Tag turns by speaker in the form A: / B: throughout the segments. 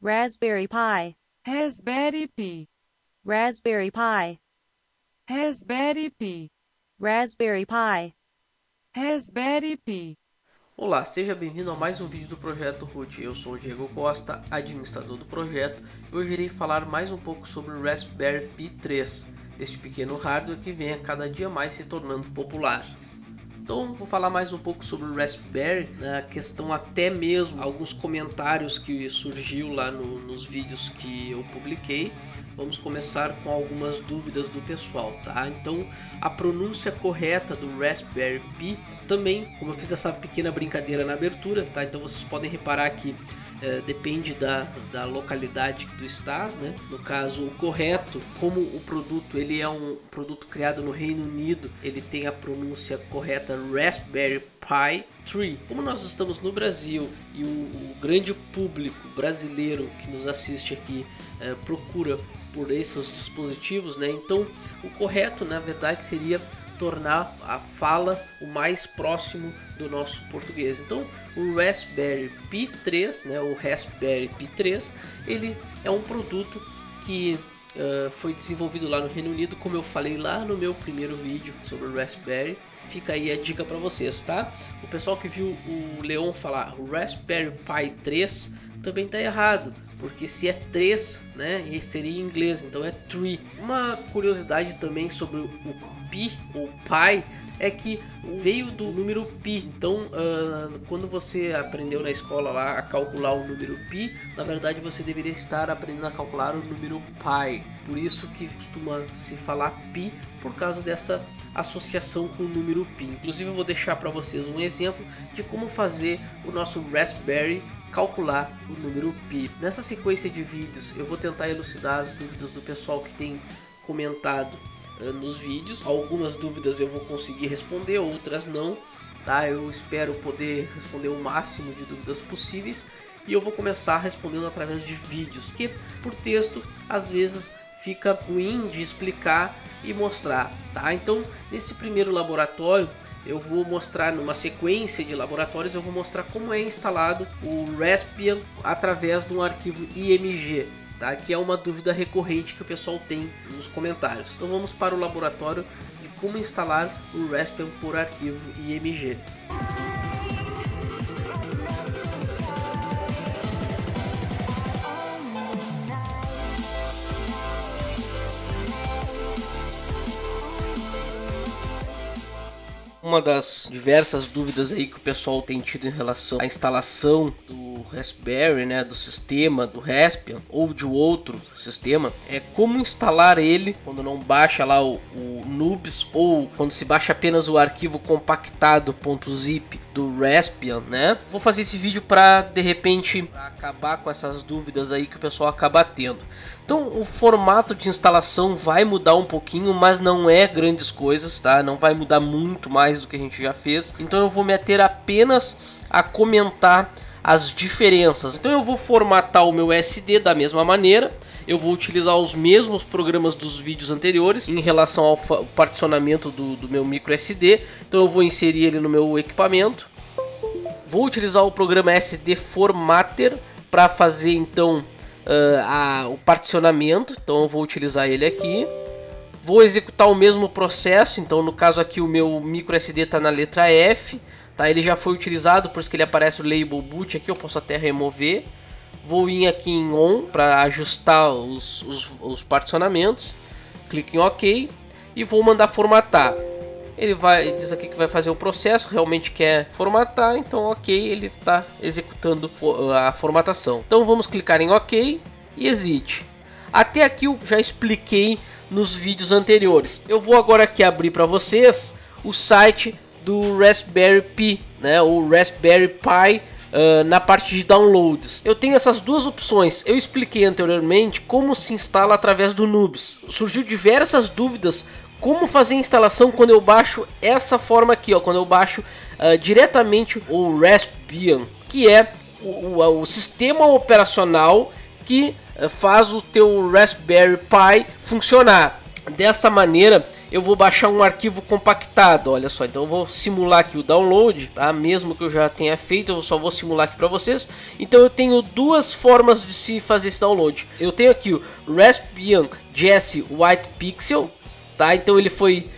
A: Raspberry Pi.
B: Raspberry Pi.
A: Raspberry Pi.
B: Raspberry Pi.
A: Raspberry Pi.
B: Raspberry Pi.
C: Olá, seja bem-vindo a mais um vídeo do Projeto Root. Eu sou o Diego Costa, administrador do projeto, e hoje irei falar mais um pouco sobre o Raspberry Pi 3, este pequeno hardware que vem a cada dia mais se tornando popular. Então, vou falar mais um pouco sobre o Raspberry, na questão até mesmo alguns comentários que surgiu lá nos vídeos que eu publiquei. Vamos começar com algumas dúvidas do pessoal, tá? Então, a pronúncia correta do Raspberry Pi também, como eu fiz essa pequena brincadeira na abertura, tá? Então vocês podem reparar que depende da localidade que tu estás, né? No caso, o correto, como o produto ele é um produto criado no Reino Unido, ele tem a pronúncia correta Raspberry Pi 3. Como nós estamos no Brasil e o grande público brasileiro que nos assiste aqui procura por esses dispositivos, né? Então, o correto, na verdade, seria tornar a fala o mais próximo do nosso português. Então, o Raspberry Pi 3, né, o Raspberry Pi 3, ele é um produto que foi desenvolvido lá no Reino Unido, como eu falei lá no meu primeiro vídeo sobre o Raspberry. Fica aí a dica para vocês, tá? O pessoal que viu o Leon falar o Raspberry Pi 3 também está errado, porque se é 3, né, seria em inglês, então é 3. Uma curiosidade também sobre o Pi ou Pi é que veio do número Pi. Então, quando você aprendeu na escola lá a calcular o número Pi, na verdade você deveria estar aprendendo a calcular o número Pi. Por isso que costuma se falar Pi, por causa dessa associação com o número Pi. Inclusive eu vou deixar para vocês um exemplo de como fazer o nosso Raspberry calcular o número Pi. Nessa sequência de vídeos eu vou tentar elucidar as dúvidas do pessoal que tem comentado nos vídeos. Algumas dúvidas eu vou conseguir responder, outras não, tá? Eu espero poder responder o máximo de dúvidas possíveis, e eu vou começar respondendo através de vídeos, que por texto às vezes fica ruim de explicar e mostrar, tá? Então, nesse primeiro laboratório eu vou mostrar, numa sequência de laboratórios, eu vou mostrar como é instalado o Raspbian através de um arquivo IMG, tá? Que é uma dúvida recorrente que o pessoal tem nos comentários. Então vamos para o laboratório de como instalar o Raspbian por arquivo IMG. Uma das diversas dúvidas aí que o pessoal tem tido em relação à instalação do Raspberry, né, do sistema do Raspbian ou de outro sistema, é como instalar ele quando não baixa lá o Nubes, ou quando se baixa apenas o arquivo compactado.zip do Raspbian, né? Vou fazer esse vídeo para de repente acabar com essas dúvidas aí que o pessoal acaba tendo. Então, o formato de instalação vai mudar um pouquinho, mas não é grandes coisas, tá? Não vai mudar muito mais do que a gente já fez. Então, eu vou me ater apenas a comentar as diferenças. Então, eu vou formatar o meu SD da mesma maneira. Eu vou utilizar os mesmos programas dos vídeos anteriores em relação ao particionamento do meu micro SD. Então, eu vou inserir ele no meu equipamento. Vou utilizar o programa SD Formatter para fazer, então, o particionamento. Então eu vou utilizar ele aqui. Vou executar o mesmo processo. Então no caso aqui o meu micro SD está na letra F, tá? Ele já foi utilizado, por isso que ele aparece o label boot aqui. Eu posso até remover. Vou vir aqui em ON para ajustar os particionamentos. Clique em OK e vou mandar formatar. Ele diz aqui que vai fazer o processo, realmente quer formatar, então OK, ele está executando a formatação. Então vamos clicar em OK e exit. Até aqui eu já expliquei nos vídeos anteriores. Eu vou agora aqui abrir para vocês o site do Raspberry Pi, né, o Raspberry Pi, na parte de downloads. Eu tenho essas duas opções. Eu expliquei anteriormente como se instala através do Nubes. Surgiu diversas dúvidas como fazer a instalação quando eu baixo essa forma aqui, ó, quando eu baixo diretamente o Raspbian, que é o sistema operacional que faz o teu Raspberry Pi funcionar. Desta maneira eu vou baixar um arquivo compactado, olha só. Então eu vou simular aqui o download, tá? Mesmo que eu já tenha feito, eu só vou simular aqui para vocês. Então eu tenho duas formas de se fazer esse download. Eu tenho aqui o Raspbian Jessie White Pixel, tá? Então ele foi,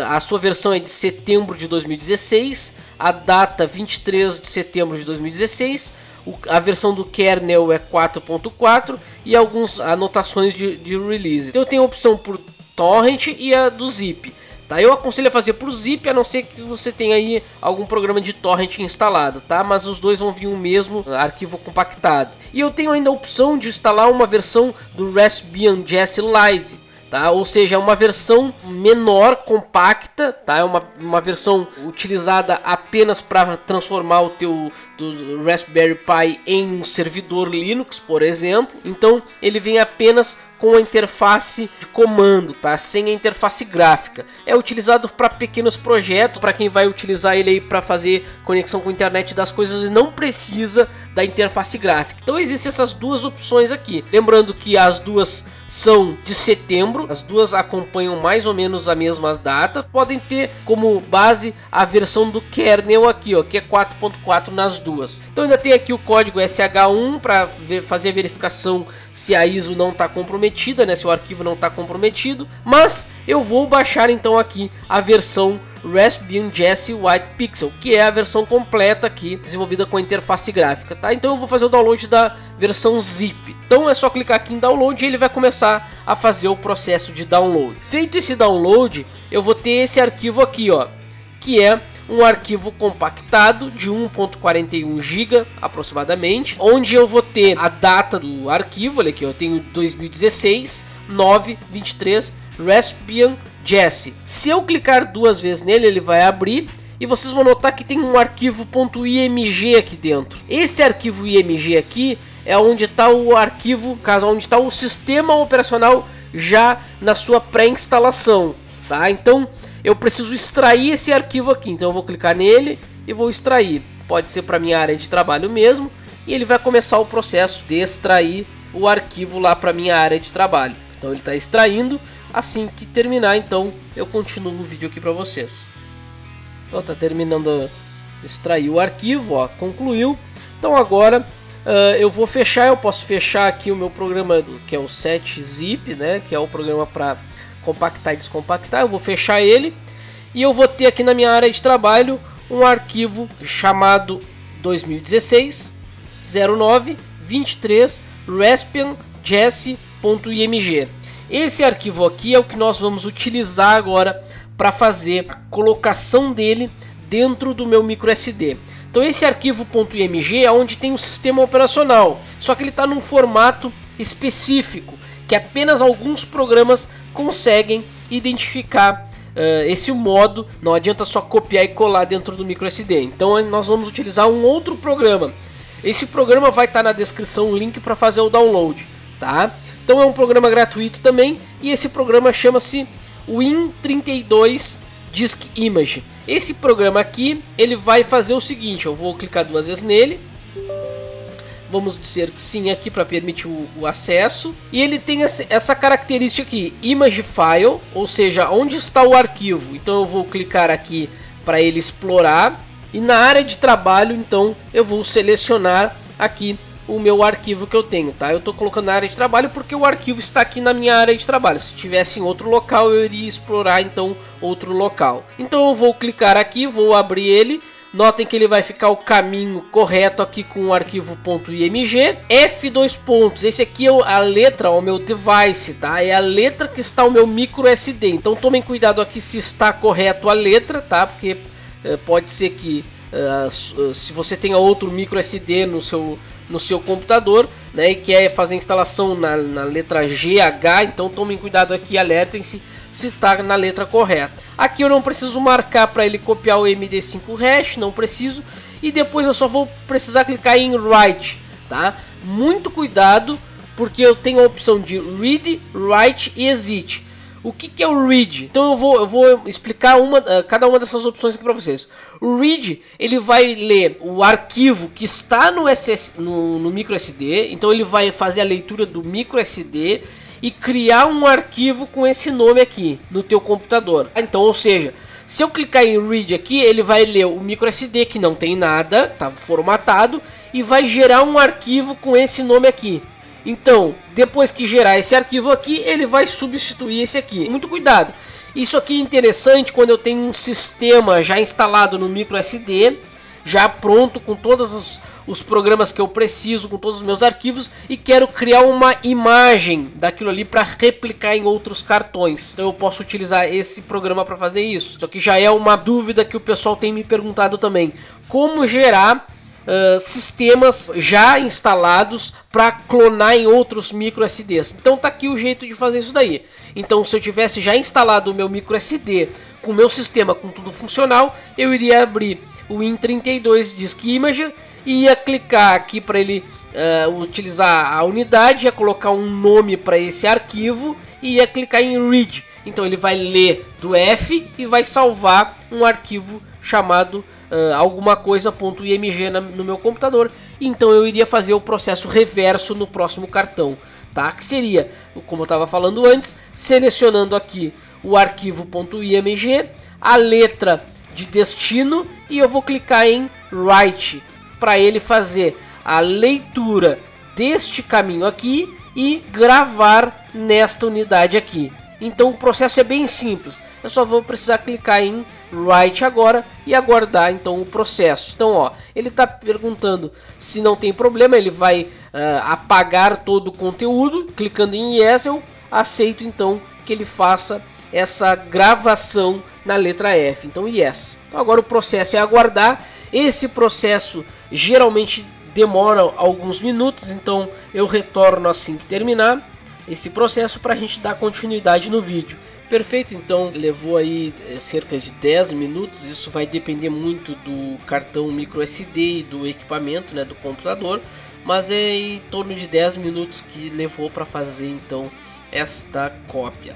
C: a sua versão é de setembro de 2016, a data 23 de setembro de 2016. A versão do kernel é 4.4 e algumas anotações de release. Então eu tenho a opção por torrent e a do zip. Tá? Eu aconselho a fazer por zip, a não ser que você tenha aí algum programa de torrent instalado, tá? Mas os dois vão vir o mesmo arquivo compactado. E eu tenho ainda a opção de instalar uma versão do Raspbian Jessie Lite. Tá? Ou seja, é uma versão menor, compacta, tá? É uma versão utilizada apenas para transformar o teu Raspberry Pi em um servidor Linux, por exemplo. Então ele vem apenas com a interface de comando, tá? Sem a interface gráfica. É utilizado para pequenos projetos, para quem vai utilizar ele aí para fazer conexão com a internet das coisas e não precisa da interface gráfica. Então existem essas duas opções aqui. Lembrando que as duas são de setembro, as duas acompanham mais ou menos a mesma data. Podem ter como base a versão do kernel aqui, ó, que é 4.4 nas duas. Então ainda tem aqui o código SH1 para fazer a verificação se a ISO não está comprometida, né, se o arquivo não está comprometido. Mas eu vou baixar então aqui a versão Raspbian Jessie White Pixel, que é a versão completa aqui, desenvolvida com a interface gráfica, tá? Então eu vou fazer o download da versão zip. Então é só clicar aqui em download e ele vai começar a fazer o processo de download. Feito esse download, eu vou ter esse arquivo aqui, ó, que é um arquivo compactado de 1.41 GB aproximadamente, onde eu vou ter a data do arquivo, olha aqui, eu tenho 2016 9/23 Raspbian Jessie. Se eu clicar duas vezes nele, ele vai abrir e vocês vão notar que tem um arquivo .img aqui dentro. Esse arquivo img aqui é onde está o arquivo, onde está o sistema operacional já na sua pré-instalação, tá? Então eu preciso extrair esse arquivo aqui, então eu vou clicar nele e vou extrair. Pode ser para minha área de trabalho mesmo, e ele vai começar o processo de extrair o arquivo lá para minha área de trabalho. Então ele está extraindo. Assim que terminar, então eu continuo o vídeo aqui para vocês. Então tá terminando de extrair o arquivo, ó, concluiu. Então agora eu vou fechar, eu posso fechar aqui o meu programa que é o set-zip, né, que é o programa para compactar e descompactar. Eu vou fechar ele e eu vou ter aqui na minha área de trabalho um arquivo chamado 2016 09/23 Raspbian Jessie.img. Esse arquivo aqui é o que nós vamos utilizar agora para fazer a colocação dele dentro do meu micro SD. Então esse arquivo .img é onde tem o sistema operacional, só que ele está num formato específico, que apenas alguns programas conseguem identificar esse modo. Não adianta só copiar e colar dentro do micro SD. Então nós vamos utilizar um outro programa. Esse programa vai estar na descrição, o link para fazer o download, tá? Então é um programa gratuito também, e esse programa chama-se Win32 Disk Image. Esse programa aqui, ele vai fazer o seguinte, eu vou clicar duas vezes nele, vamos dizer que sim aqui para permitir o acesso, e ele tem essa característica aqui, Image File, ou seja, onde está o arquivo. Então eu vou clicar aqui para ele explorar, e na área de trabalho, então eu vou selecionar aqui o meu arquivo que eu tenho, tá? Eu estou colocando na área de trabalho porque o arquivo está aqui na minha área de trabalho. Se tivesse em outro local, eu iria explorar então outro local. Então eu vou clicar aqui, vou abrir ele. Notem que ele vai ficar o caminho correto aqui com o arquivo .img. F2 pontos, esse aqui é a letra, o meu device, tá? É a letra que está o meu micro SD. Então tomem cuidado aqui se está correto a letra, tá? Porque pode ser que se você tenha outro micro SD no seu computador, né, e quer fazer a instalação na letra GH, então tomem cuidado aqui, alertem-se se está na letra correta. Aqui eu não preciso marcar para ele copiar o MD5 hash, não preciso, e depois eu só vou precisar clicar em write, tá? Muito cuidado, porque eu tenho a opção de read, write e exit. O que é o read? Então eu vou explicar cada uma dessas opções aqui para vocês. O read, ele vai ler o arquivo que está no micro SD, então ele vai fazer a leitura do micro SD e criar um arquivo com esse nome aqui no teu computador. Então, ou seja, se eu clicar em read aqui, ele vai ler o microSD que não tem nada, tá formatado, e vai gerar um arquivo com esse nome aqui. Então, depois que gerar esse arquivo aqui, ele vai substituir esse aqui. Muito cuidado. Isso aqui é interessante quando eu tenho um sistema já instalado no microSD, já pronto com todos os programas que eu preciso, com todos os meus arquivos, e quero criar uma imagem daquilo ali para replicar em outros cartões. Então eu posso utilizar esse programa para fazer isso. Isso aqui já é uma dúvida que o pessoal tem me perguntado também. Como gerar sistemas já instalados para clonar em outros microSDs. Então tá aqui o jeito de fazer isso daí. Então, se eu tivesse já instalado o meu microSD com o meu sistema com tudo funcional, eu iria abrir o Win32 Disk Imager e ia clicar aqui para ele utilizar a unidade, ia colocar um nome para esse arquivo e ia clicar em Read. Então ele vai ler do F e vai salvar um arquivo chamado alguma coisa.img no meu computador. Então eu iria fazer o processo reverso no próximo cartão, tá? Que seria, como eu estava falando antes, selecionando aqui o arquivo .img, a letra de destino, e eu vou clicar em Write para ele fazer a leitura deste caminho aqui e gravar nesta unidade aqui. Então o processo é bem simples. Eu só vou precisar clicar em Write agora e aguardar então o processo. Então, ó, ele está perguntando se não tem problema, ele vai apagar todo o conteúdo. Clicando em Yes, eu aceito então que ele faça essa gravação na letra F. Então, Yes. Então, agora o processo é aguardar. Esse processo geralmente demora alguns minutos, então eu retorno assim que terminar esse processo para a gente dar continuidade no vídeo. Perfeito, então levou aí cerca de 10 minutos, isso vai depender muito do cartão microSD e do equipamento, né, do computador, mas é em torno de 10 minutos que levou para fazer então esta cópia,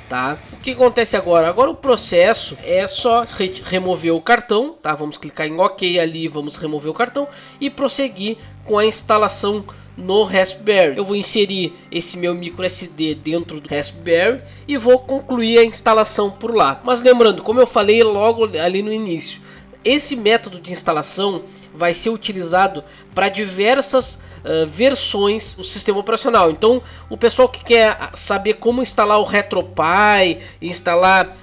C: tá? O que acontece agora? Agora o processo é só remover o cartão, tá? Vamos clicar em OK ali, vamos remover o cartão e prosseguir com a instalação no Raspberry. Eu vou inserir esse meu microSD dentro do Raspberry e vou concluir a instalação por lá. Mas lembrando, como eu falei logo ali no início, esse método de instalação vai ser utilizado para diversas versões do sistema operacional. Então, o pessoal que quer saber como instalar o RetroPie, instalar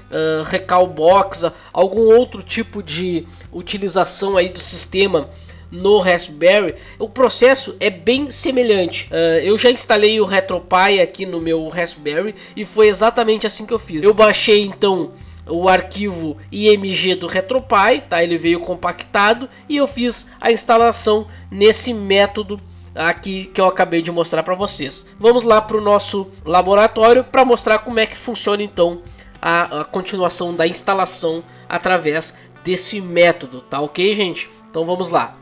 C: Recalbox, algum outro tipo de utilização aí do sistema no Raspberry, o processo é bem semelhante. Eu já instalei o RetroPie aqui no meu Raspberry e foi exatamente assim que eu fiz. Eu baixei então o arquivo IMG do RetroPie, tá? Ele veio compactado e eu fiz a instalação nesse método aqui que eu acabei de mostrar para vocês. Vamos lá para o nosso laboratório para mostrar como é que funciona então a continuação da instalação através desse método, tá ok, gente? Então vamos lá.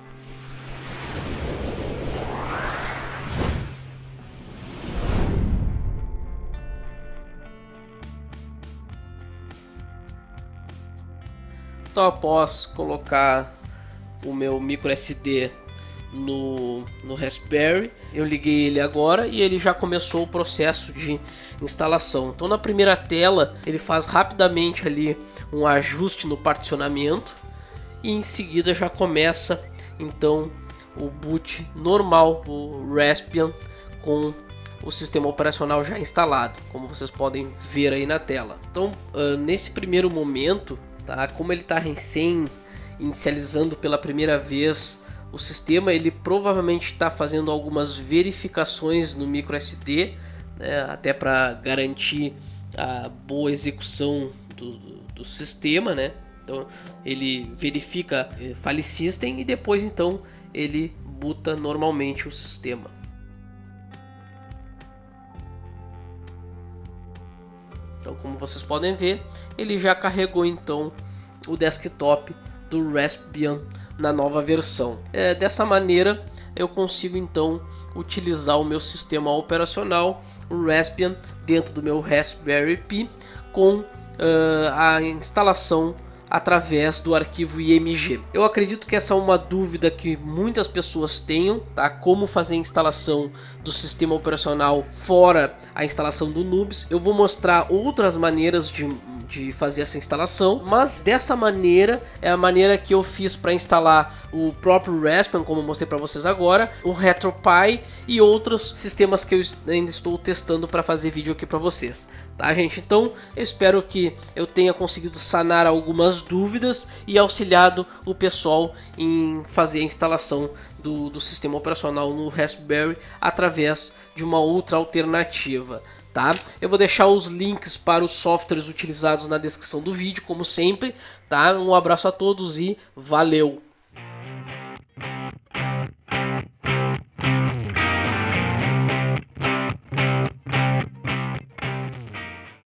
C: Então, após colocar o meu microSD no Raspberry, eu liguei ele agora e ele já começou o processo de instalação. Então, na primeira tela ele faz rapidamente ali um ajuste no particionamento e em seguida já começa então o boot normal do Raspbian com o sistema operacional já instalado, como vocês podem ver aí na tela. Então, nesse primeiro momento, tá, como ele está recém inicializando pela primeira vez o sistema, ele provavelmente está fazendo algumas verificações no microSD, né, até para garantir a boa execução do sistema, né? Então ele verifica file system e depois então ele boota normalmente o sistema. Então, como vocês podem ver, ele já carregou então o desktop do Raspbian na nova versão. Dessa maneira eu consigo então utilizar o meu sistema operacional, o Raspbian, dentro do meu Raspberry Pi com a instalação através do arquivo IMG. Eu acredito que essa é uma dúvida que muitas pessoas tenham, tá? Como fazer a instalação do sistema operacional fora a instalação do Nubes. Eu vou mostrar outras maneiras de fazer essa instalação, mas dessa maneira é a maneira que eu fiz para instalar o próprio Raspbian, como eu mostrei para vocês agora, o RetroPie e outros sistemas que eu ainda estou testando para fazer vídeo aqui para vocês, tá, gente? Então eu espero que eu tenha conseguido sanar algumas dúvidas e auxiliado o pessoal em fazer a instalação do sistema operacional no Raspberry através de uma outra alternativa. Tá? Eu vou deixar os links para os softwares utilizados na descrição do vídeo, como sempre, tá? Um abraço a todos e valeu!